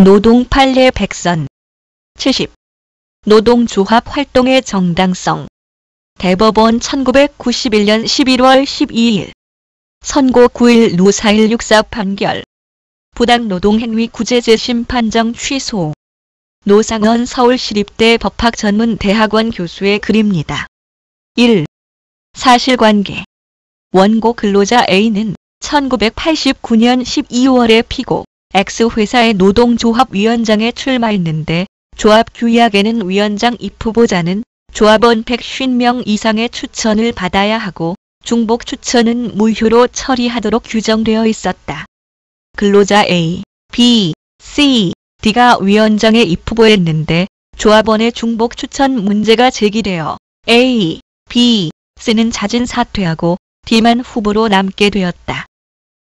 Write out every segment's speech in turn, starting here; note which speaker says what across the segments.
Speaker 1: 노동 판례 백선. 70. 노동조합 활동의 정당성. 대법원 1991년 11월 12일. 선고 9일 노 4164 판결. 부당노동행위 구제 재심 판정 취소. 노상원 서울시립대 법학전문대학원 교수의 글입니다. 1. 사실관계. 원고 근로자 A는 1989년 12월에 피고 X회사의 노동조합위원장에 출마했는데 조합 규약에는 위원장 입후보자는 조합원 150명 이상의 추천을 받아야 하고 중복 추천은 무효로 처리하도록 규정되어 있었다. 근로자 A, B, C, D가 위원장에 입후보했는데 조합원의 중복 추천 문제가 제기되어 A, B, C는 자진 사퇴하고 D만 후보로 남게 되었다.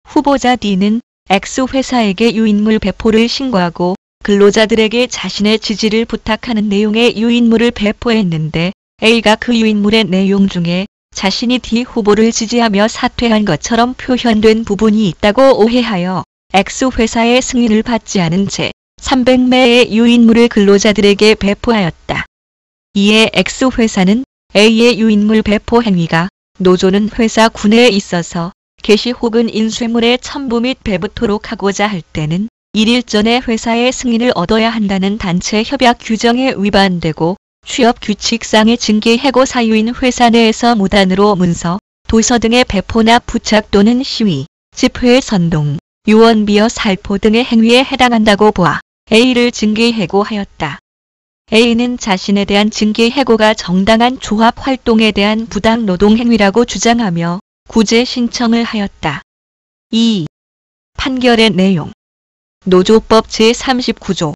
Speaker 1: 후보자 D는 X회사에게 유인물 배포를 신고하고 근로자들에게 자신의 지지를 부탁하는 내용의 유인물을 배포했는데 A가 그 유인물의 내용 중에 자신이 D 후보를 지지하며 사퇴한 것처럼 표현된 부분이 있다고 오해하여 X회사의 승인을 받지 않은 채 300매의 유인물을 근로자들에게 배포하였다. 이에 X회사는 A의 유인물 배포 행위가 노조는 회사 군내에 있어서 게시 혹은 인쇄물의 첨부 및 배부토록 하고자 할 때는 1일 전에 회사의 승인을 얻어야 한다는 단체 협약 규정에 위반되고 취업규칙상의 징계해고 사유인 회사 내에서 무단으로 문서, 도서 등의 배포나 부착 또는 시위, 집회 선동, 유언비어 살포 등의 행위에 해당한다고 보아 A를 징계해고하였다. A는 자신에 대한 징계해고가 정당한 조합 활동에 대한 부당 노동 행위라고 주장하며 구제 신청을 하였다. 2. 판결의 내용. 노조법 제39조,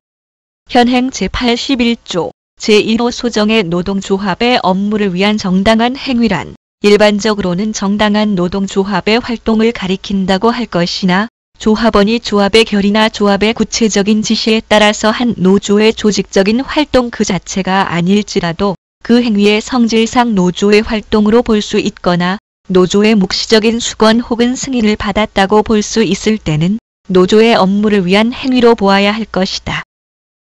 Speaker 1: 현행 제81조, 제1호 소정의 노동조합의 업무를 위한 정당한 행위란 일반적으로는 정당한 노동조합의 활동을 가리킨다고 할 것이나 조합원이 조합의 결의나 조합의 구체적인 지시에 따라서 한 노조의 조직적인 활동 그 자체가 아닐지라도 그 행위의 성질상 노조의 활동으로 볼 수 있거나 노조의 묵시적인 수건 혹은 승인을 받았다고 볼 수 있을 때는 노조의 업무를 위한 행위로 보아야 할 것이다.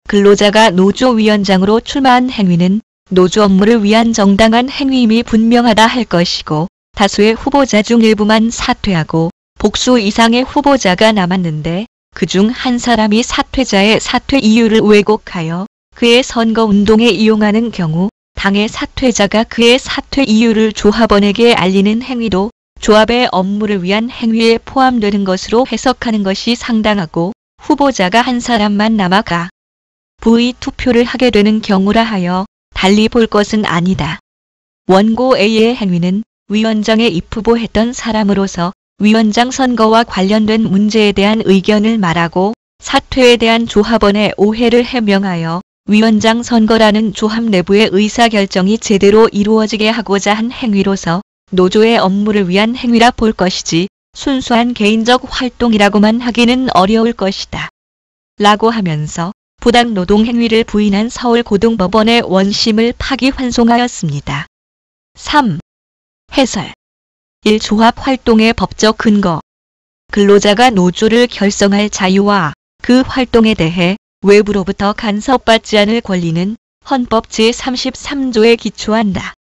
Speaker 1: 근로자가 노조위원장으로 출마한 행위는 노조 업무를 위한 정당한 행위임이 분명하다 할 것이고 다수의 후보자 중 일부만 사퇴하고 복수 이상의 후보자가 남았는데 그중 한 사람이 사퇴자의 사퇴 이유를 왜곡하여 그의 선거운동에 이용하는 경우 당의 사퇴자가 그의 사퇴 이유를 조합원에게 알리는 행위도 조합의 업무를 위한 행위에 포함되는 것으로 해석하는 것이 상당하고 후보자가 한 사람만 남아가 부의 투표를 하게 되는 경우라 하여 달리 볼 것은 아니다. 원고 A의 행위는 위원장에 입후보했던 사람으로서 위원장 선거와 관련된 문제에 대한 의견을 말하고 사퇴에 대한 조합원의 오해를 해명하여 위원장 선거라는 조합 내부의 의사결정이 제대로 이루어지게 하고자 한 행위로서 노조의 업무를 위한 행위라 볼 것이지 순수한 개인적 활동이라고만 하기는 어려울 것이다. 라고 하면서 부당 노동 행위를 부인한 서울고등법원의 원심을 파기환송하였습니다. 3. 해설. 1. 조합 활동의 법적 근거. 근로자가 노조를 결성할 자유와 그 활동에 대해 외부로부터 간섭받지 않을 권리는 헌법 제33조에 기초한다.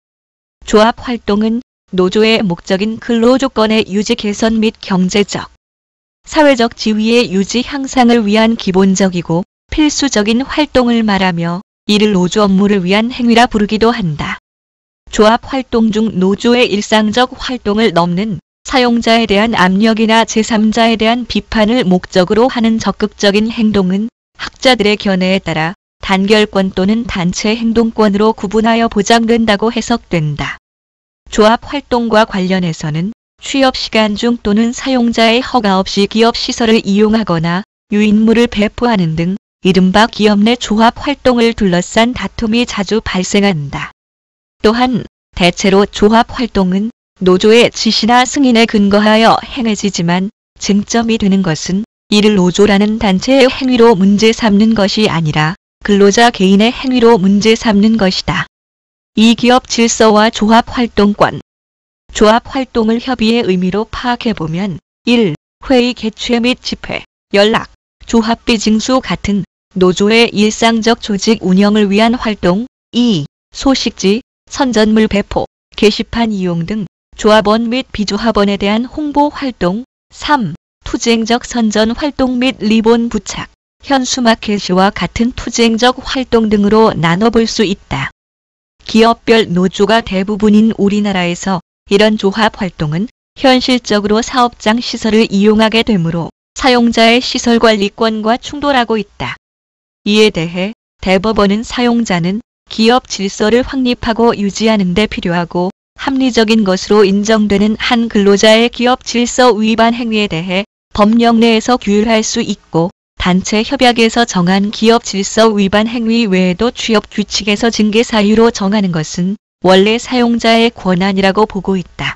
Speaker 1: 조합 활동은 노조의 목적인 근로조건의 유지 개선 및 경제적, 사회적 지위의 유지 향상을 위한 기본적이고 필수적인 활동을 말하며 이를 노조 업무를 위한 행위라 부르기도 한다. 조합 활동 중 노조의 일상적 활동을 넘는 사용자에 대한 압력이나 제3자에 대한 비판을 목적으로 하는 적극적인 행동은 학자들의 견해에 따라 단결권 또는 단체 행동권으로 구분하여 보장된다고 해석된다. 조합 활동과 관련해서는 취업시간 중 또는 사용자의 허가 없이 기업 시설을 이용하거나 유인물을 배포하는 등 이른바 기업 내 조합 활동을 둘러싼 다툼이 자주 발생한다. 또한 대체로 조합 활동은 노조의 지시나 승인에 근거하여 행해지지만 쟁점이 되는 것은 이를 노조라는 단체의 행위로 문제 삼는 것이 아니라 근로자 개인의 행위로 문제 삼는 것이다. 이 기업 질서와 조합 활동권. 조합 활동을 협의의 의미로 파악해보면 1. 회의 개최 및 집회, 연락, 조합비 징수 같은 노조의 일상적 조직 운영을 위한 활동. 2. 소식지, 선전물 배포, 게시판 이용 등 조합원 및 비조합원에 대한 홍보 활동. 3. 투쟁적 선전 활동 및 리본 부착, 현수막게시와 같은 투쟁적 활동 등으로 나눠볼 수 있다. 기업별 노조가 대부분인 우리나라에서 이런 조합 활동은 현실적으로 사업장 시설을 이용하게 되므로 사용자의 시설관리권과 충돌하고 있다. 이에 대해 대법원은 사용자는 기업 질서를 확립하고 유지하는 데 필요하고 합리적인 것으로 인정되는 한 근로자의 기업 질서 위반 행위에 대해 법령 내에서 규율할 수 있고 단체 협약에서 정한 기업 질서 위반 행위 외에도 취업 규칙에서 징계 사유로 정하는 것은 원래 사용자의 권한이라고 보고 있다.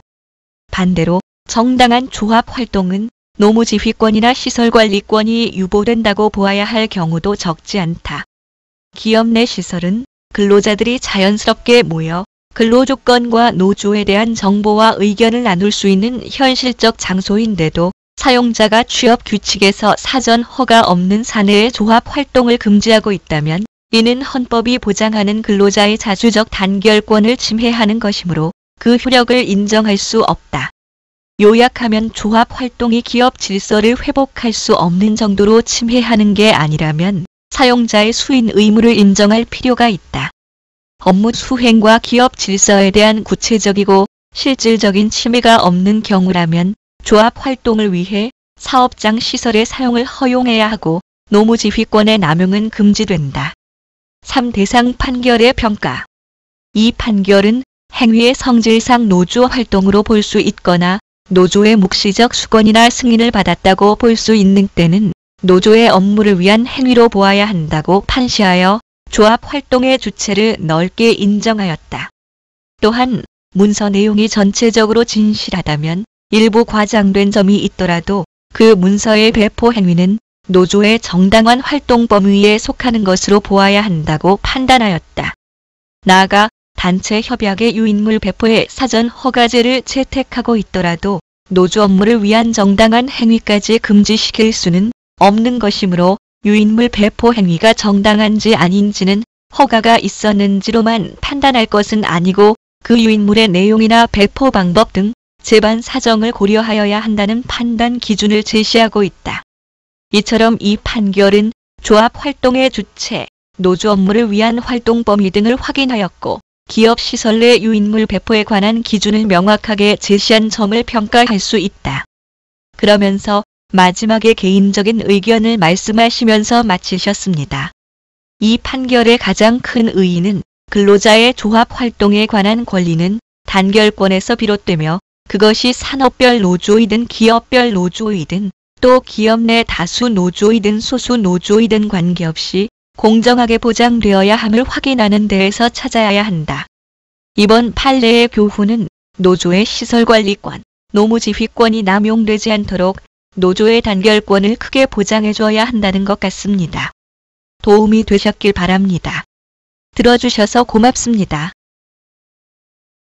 Speaker 1: 반대로 정당한 조합 활동은 노무지휘권이나 시설관리권이 유보된다고 보아야 할 경우도 적지 않다. 기업 내 시설은 근로자들이 자연스럽게 모여 근로조건과 노조에 대한 정보와 의견을 나눌 수 있는 현실적 장소인데도 사용자가 취업 규칙에서 사전 허가 없는 사내의 조합 활동을 금지하고 있다면 이는 헌법이 보장하는 근로자의 자주적 단결권을 침해하는 것이므로 그 효력을 인정할 수 없다. 요약하면 조합 활동이 기업 질서를 회복할 수 없는 정도로 침해하는 게 아니라면 사용자의 수인 의무를 인정할 필요가 있다. 업무 수행과 기업 질서에 대한 구체적이고 실질적인 침해가 없는 경우라면 조합 활동을 위해 사업장 시설의 사용을 허용해야 하고 노무지휘권의 남용은 금지된다. 3. 대상 판결의 평가. 이 판결은 행위의 성질상 노조 활동으로 볼 수 있거나 노조의 묵시적 수건이나 승인을 받았다고 볼 수 있는 때는 노조의 업무를 위한 행위로 보아야 한다고 판시하여 조합 활동의 주체를 넓게 인정하였다. 또한 문서 내용이 전체적으로 진실하다면 일부 과장된 점이 있더라도 그 문서의 배포 행위는 노조의 정당한 활동 범위에 속하는 것으로 보아야 한다고 판단하였다. 나아가 단체 협약의 유인물 배포에 사전 허가제를 채택하고 있더라도 노조 업무를 위한 정당한 행위까지 금지시킬 수는 없는 것이므로 유인물 배포 행위가 정당한지 아닌지는 허가가 있었는지로만 판단할 것은 아니고 그 유인물의 내용이나 배포 방법 등 재반 사정을 고려하여야 한다는 판단 기준을 제시하고 있다. 이처럼 이 판결은 조합 활동의 주체, 노조 업무를 위한 활동 범위 등을 확인하였고 기업 시설 내 유인물 배포에 관한 기준을 명확하게 제시한 점을 평가할 수 있다. 그러면서 마지막에 개인적인 의견을 말씀하시면서 마치셨습니다. 이 판결의 가장 큰 의의는 근로자의 조합 활동에 관한 권리는 단결권에서 비롯되며 그것이 산업별 노조이든 기업별 노조이든 또 기업 내 다수 노조이든 소수 노조이든 관계없이 공정하게 보장되어야 함을 확인하는 데에서 찾아야 한다. 이번 판례의 교훈은 노조의 시설관리권, 노무지휘권이 남용되지 않도록 노조의 단결권을 크게 보장해줘야 한다는 것 같습니다. 도움이 되셨길 바랍니다. 들어주셔서 고맙습니다.